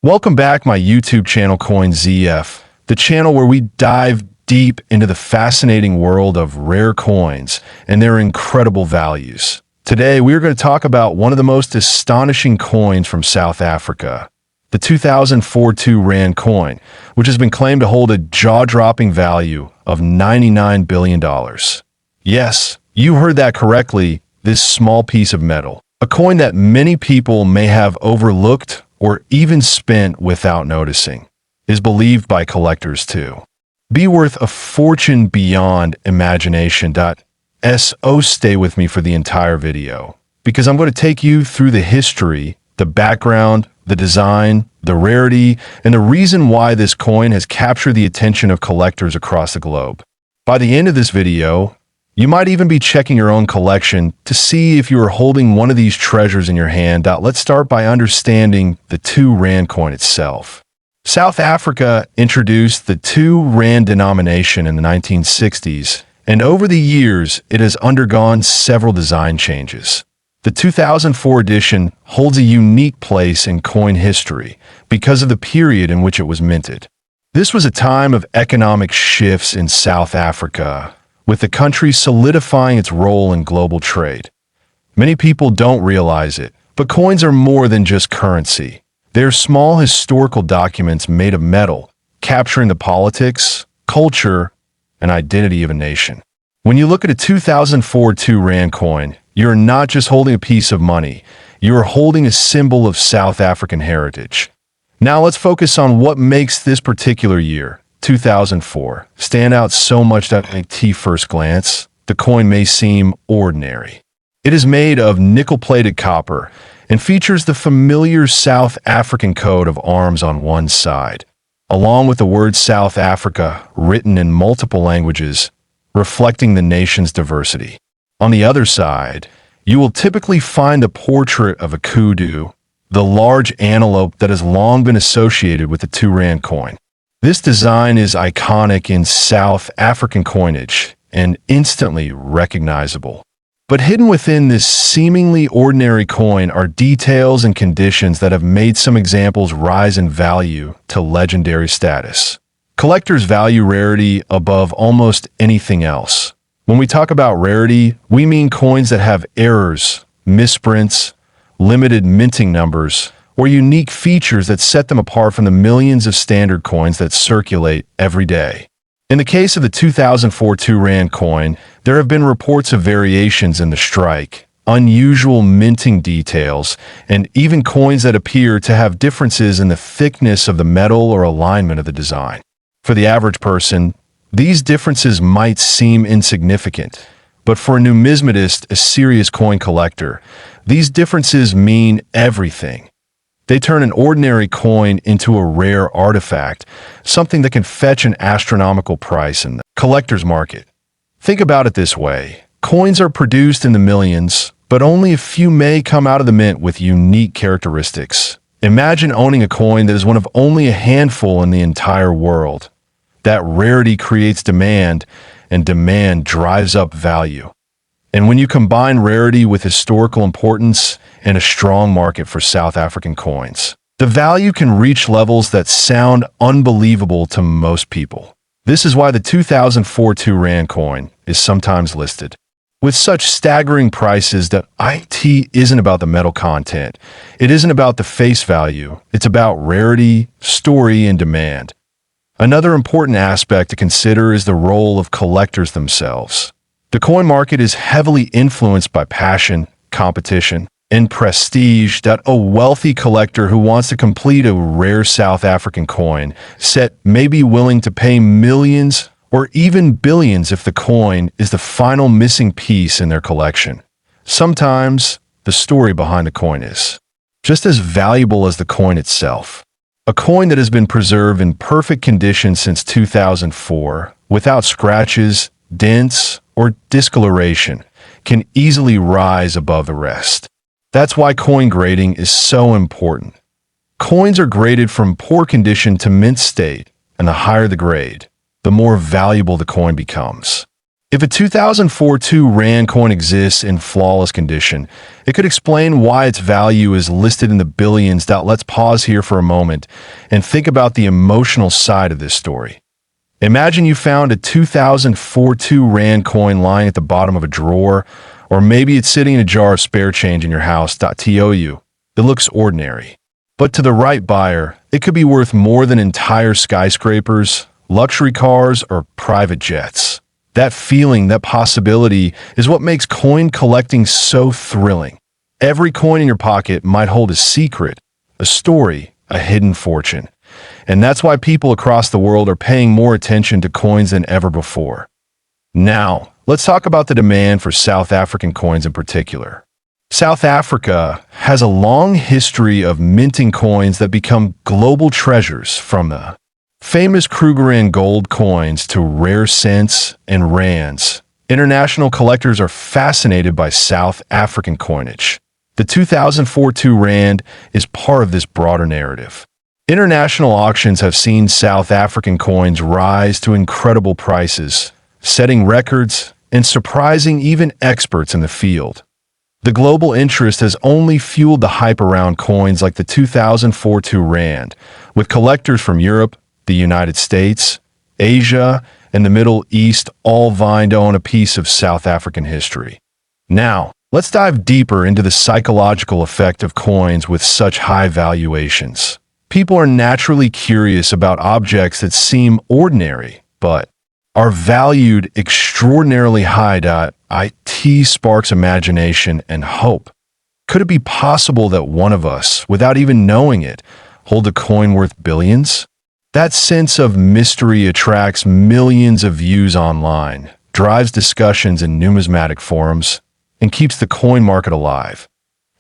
Welcome back, my YouTube channel CoinZF, the channel where we dive deep into the fascinating world of rare coins and their incredible values. Today, we are going to talk about one of the most astonishing coins from South Africa, the 2004 2 coin, which has been claimed to hold a jaw-dropping value of $99 billion. Yes, you heard that correctly, this small piece of metal, a coin that many people may have overlooked or even spent without noticing, is believed by collectors to be worth a fortune beyond imagination. So stay with me for the entire video, because I'm going to take you through the history, the background, the design, the rarity, and the reason why this coin has captured the attention of collectors across the globe. By the end of this video, you might even be checking your own collection to see if you are holding one of these treasures in your hand. Let's start by understanding the 2 coin itself. South Africa introduced the 2 denomination in the 1960s, and over the years, it has undergone several design changes. The 2004 edition holds a unique place in coin history because of the period in which it was minted. This was a time of economic shifts in South Africa, with the country solidifying its role in global trade. Many people don't realize it, but coins are more than just currency. They're small historical documents made of metal, capturing the politics, culture, and identity of a nation. When you look at a 2004 2 coin, you're not just holding a piece of money, you're holding a symbol of South African heritage. Now let's focus on what makes this particular year, 2004, stand out so much that at first glance, the coin may seem ordinary. It is made of nickel-plated copper and features the familiar South African coat of arms on one side, along with the word South Africa written in multiple languages, reflecting the nation's diversity. On the other side, you will typically find a portrait of a Kudu, the large antelope that has long been associated with the 2 coin. This design is iconic in South African coinage and instantly recognizable. But hidden within this seemingly ordinary coin are details and conditions that have made some examples rise in value to legendary status. Collectors value rarity above almost anything else. When we talk about rarity, we mean coins that have errors, misprints, limited minting numbers, or unique features that set them apart from the millions of standard coins that circulate every day. In the case of the 2004 2 coin, there have been reports of variations in the strike, unusual minting details, and even coins that appear to have differences in the thickness of the metal or alignment of the design. For the average person, these differences might seem insignificant, but for a numismatist, a serious coin collector, these differences mean everything. They turn an ordinary coin into a rare artifact, something that can fetch an astronomical price in the collector's market. Think about it this way. Coins are produced in the millions, but only a few may come out of the mint with unique characteristics. Imagine owning a coin that is one of only a handful in the entire world. That rarity creates demand, and demand drives up value. And when you combine rarity with historical importance and a strong market for South African coins, the value can reach levels that sound unbelievable to most people. This is why the 2004 2 coin is sometimes listed with such staggering prices that it isn't about the metal content. It isn't about the face value. It's about rarity, story, and demand. Another important aspect to consider is the role of collectors themselves. The coin market is heavily influenced by passion, competition, and prestige. A wealthy collector who wants to complete a rare South African coin set may be willing to pay millions or even billions if the coin is the final missing piece in their collection. Sometimes, the story behind the coin is just as valuable as the coin itself. A coin that has been preserved in perfect condition since 2004, without scratches, dents, or discoloration, can easily rise above the rest. That's why coin grading is so important. Coins are graded from poor condition to mint state, and the higher the grade, the more valuable the coin becomes. If a 2004 2 Rand coin exists in flawless condition, it could explain why its value is listed in the billions. Let's pause here for a moment and think about the emotional side of this story. Imagine you found a 2004 2 Rand coin lying at the bottom of a drawer, or maybe it's sitting in a jar of spare change in your house. TOU. It looks ordinary. But to the right buyer, it could be worth more than entire skyscrapers, luxury cars, or private jets. That feeling, that possibility, is what makes coin collecting so thrilling. Every coin in your pocket might hold a secret, a story, a hidden fortune. And that's why people across the world are paying more attention to coins than ever before. Now, let's talk about the demand for South African coins in particular. South Africa has a long history of minting coins that become global treasures, from the famous Krugerrand gold coins to rare cents and rands. International collectors are fascinated by South African coinage. The 2004 2 Rand is part of this broader narrative. International auctions have seen South African coins rise to incredible prices, setting records and surprising even experts in the field. The global interest has only fueled the hype around coins like the 2004 2 Rand, with collectors from Europe, the United States, Asia, and the Middle East all vying to own a piece of South African history. Now, let's dive deeper into the psychological effect of coins with such high valuations. People are naturally curious about objects that seem ordinary, but are valued extraordinarily high. It sparks imagination and hope. Could it be possible that one of us, without even knowing it, hold a coin worth billions? That sense of mystery attracts millions of views online, drives discussions in numismatic forums, and keeps the coin market alive.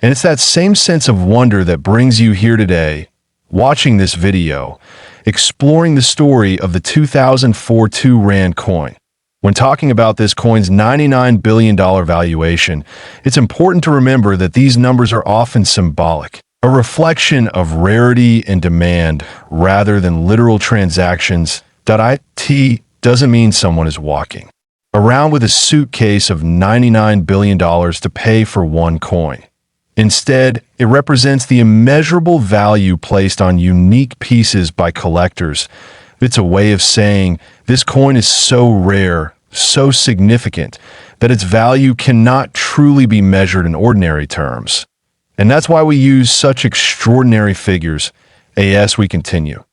And it's that same sense of wonder that brings you here today, watching this video, exploring the story of the 2004 2 Rand coin. When talking about this coin's $99 billion valuation, it's important to remember that these numbers are often symbolic, a reflection of rarity and demand rather than literal transactions. It doesn't mean someone is walking around with a suitcase of $99 billion to pay for one coin. Instead, it represents the immeasurable value placed on unique pieces by collectors. It's a way of saying this coin is so rare, so significant, that its value cannot truly be measured in ordinary terms. And that's why we use such extraordinary figures. As we continue,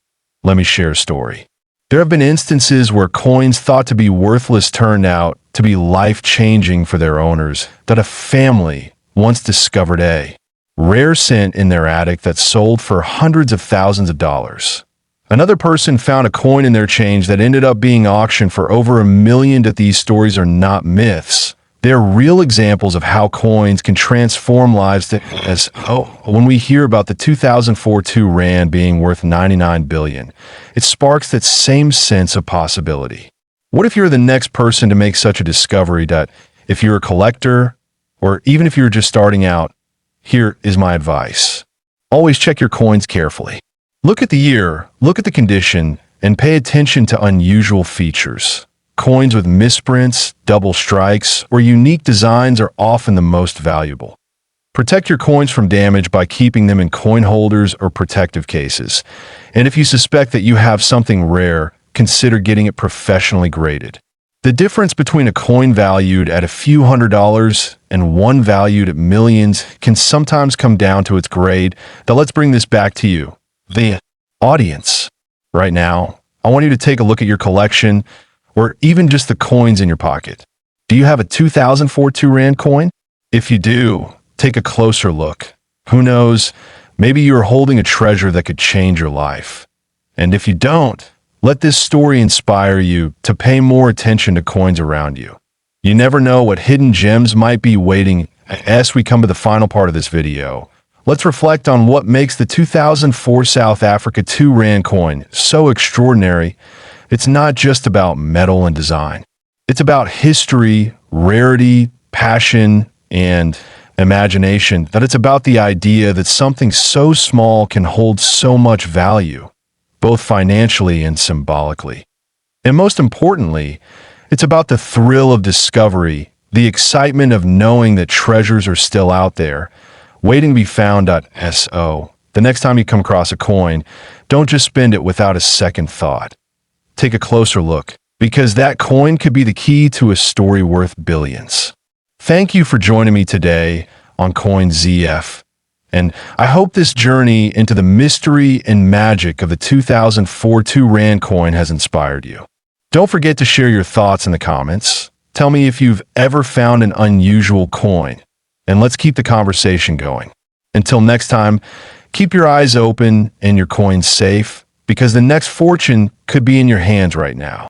let me share a story. There have been instances where coins thought to be worthless turned out to be life-changing for their owners. That a family once discovered a rare cent in their attic that sold for hundreds of thousands of dollars. Another person found a coin in their change that ended up being auctioned for over $1 million. That these stories are not myths. They're real examples of how coins can transform lives. When we hear about the 2004 2 Rand being worth $99 billion, it sparks that same sense of possibility. What if you're the next person to make such a discovery? If you're a collector, or even if you're just starting out, here is my advice. Always check your coins carefully. Look at the year, look at the condition, and pay attention to unusual features. Coins with misprints, double strikes, or unique designs are often the most valuable. Protect your coins from damage by keeping them in coin holders or protective cases. And if you suspect that you have something rare, consider getting it professionally graded. The difference between a coin valued at a few $100s and one valued at millions can sometimes come down to its grade. Now let's bring this back to you, the audience. Right now, I want you to take a look at your collection, or even just the coins in your pocket. Do you have a 2004 2 Rand coin? If you do, take a closer look. Who knows, maybe you're holding a treasure that could change your life. And if you don't, let this story inspire you to pay more attention to coins around you. You never know what hidden gems might be waiting. As we come to the final part of this video, let's reflect on what makes the 2004 South Africa 2 Rand coin so extraordinary. It's not just about metal and design. It's about history, rarity, passion, and imagination. That it's about the idea that something so small can hold so much value, both financially and symbolically. And most importantly, It's about the thrill of discovery, the excitement of knowing that treasures are still out there, waiting to be found. So, the next time you come across a coin, don't just spend it without a second thought. Take a closer look, because that coin could be the key to a story worth billions. Thank you for joining me today on Coin ZF. And I hope this journey into the mystery and magic of the 2004 2 Rand coin has inspired you. Don't forget to share your thoughts in the comments. Tell me if you've ever found an unusual coin. And let's keep the conversation going. Until next time, keep your eyes open and your coins safe, because the next fortune could be in your hands right now.